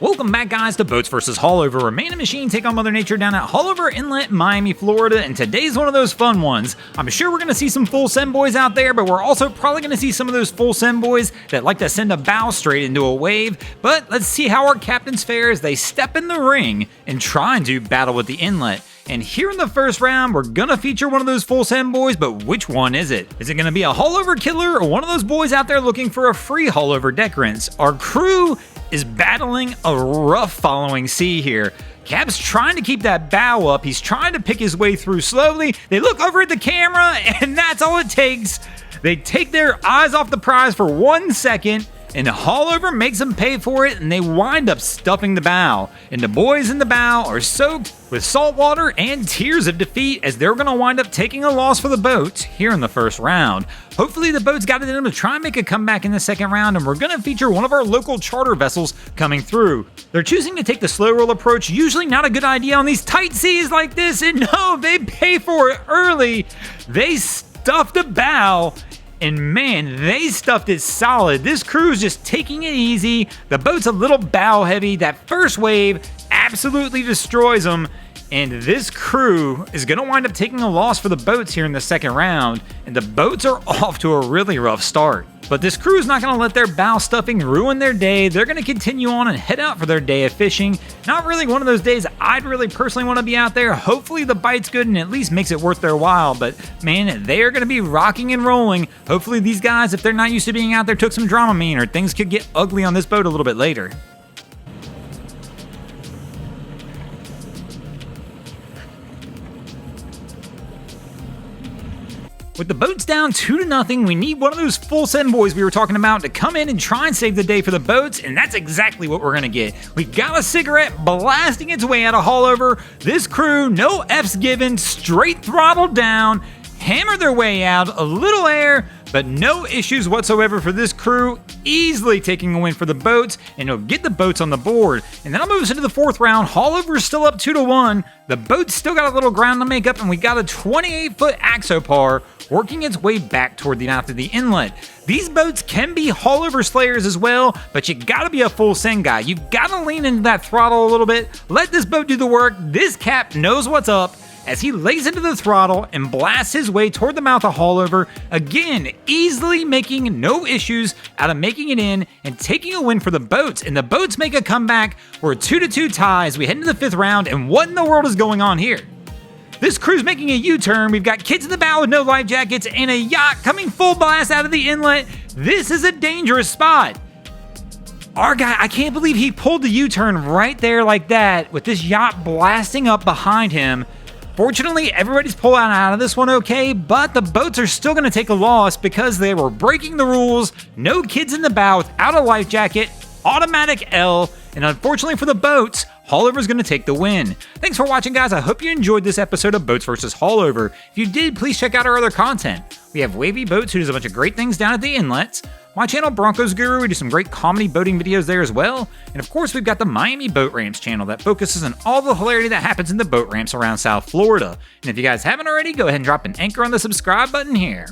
Welcome back, guys, to Boats vs. Haulover, where man and machine take on Mother Nature down at Haulover Inlet, Miami, Florida, and today's one of those fun ones. I'm sure we're going to see some full send boys out there, but we're also probably going to see some of those full send boys that like to send a bow straight into a wave. But let's see how our captains fare as they step in the ring and try to battle with the inlet. And here in the first round, we're gonna feature one of those full send boys, but which one is it? Is it gonna be a haulover killer or one of those boys out there looking for a free haulover deck rinse? Our crew is battling a rough following sea here. Cap's trying to keep that bow up. He's trying to pick his way through slowly. They look over at the camera, and that's all it takes. They take their eyes off the prize for 1 second, and the haulover makes them pay for it, and they wind up stuffing the bow. And the boys in the bow are soaked with salt water and tears of defeat as they're going to wind up taking a loss for the boats here in the first round. Hopefully the boats got it in them to try and make a comeback in the second round, and we're going to feature one of our local charter vessels coming through. They're choosing to take the slow roll approach, usually not a good idea on these tight seas like this, and no, they pay for it early. They stuffed the bow. And man, they stuffed it solid. This crew's just taking it easy. The boat's a little bow heavy. That first wave absolutely destroys them. And this crew is going to wind up taking a loss for the boats here in the second round. And the boats are off to a really rough start. But this crew is not going to let their bow stuffing ruin their day. They're going to continue on and head out for their day of fishing. Not really one of those days I'd really personally want to be out there. Hopefully the bite's good and at least makes it worth their while. But man, they are going to be rocking and rolling. Hopefully these guys, if they're not used to being out there, took some Dramamine, or things could get ugly on this boat a little bit later. With the boats down 2-0, we need one of those full send boys we were talking about to come in and try and save the day for the boats, and that's exactly what we're gonna get. We've got a cigarette blasting its way out of haulover. This crew, no F's given, straight throttle down, hammer their way out, a little air, but no issues whatsoever for this crew, easily taking a win for the boats, and it'll get the boats on the board. And that'll move us into the fourth round. Haulover's still up 2-1. The boats still got a little ground to make up, and we got a 28-foot Axopar working its way back toward the mouth of the inlet. These boats can be haulover slayers as well, but you gotta be a full send guy. You've gotta lean into that throttle a little bit. Let this boat do the work. This cap knows what's up as he lays into the throttle and blasts his way toward the mouth of haulover, again, easily making no issues out of making it in and taking a win for the boats. And the boats make a comeback. We're 2-2 ties. We head into the fifth round, and what in the world is going on here? This crew's making a U-turn. We've got kids in the bow with no life jackets and a yacht coming full blast out of the inlet. This is a dangerous spot. Our guy, I can't believe he pulled the U-turn right there like that with this yacht blasting up behind him. Fortunately, everybody's pulling out of this one okay, but the boats are still going to take a loss because they were breaking the rules. No kids in the bow without a life jacket, automatic L, and unfortunately for the boats, Haulover's going to take the win. Thanks for watching, guys. I hope you enjoyed this episode of Boats vs. Haulover. If you did, please check out our other content. We have Wavy Boats, who does a bunch of great things down at the inlets. My channel, Broncos Guru, we do some great comedy boating videos there as well. And of course, we've got the Miami Boat Ramps channel that focuses on all the hilarity that happens in the boat ramps around South Florida. And if you guys haven't already, go ahead and drop an anchor on the subscribe button here.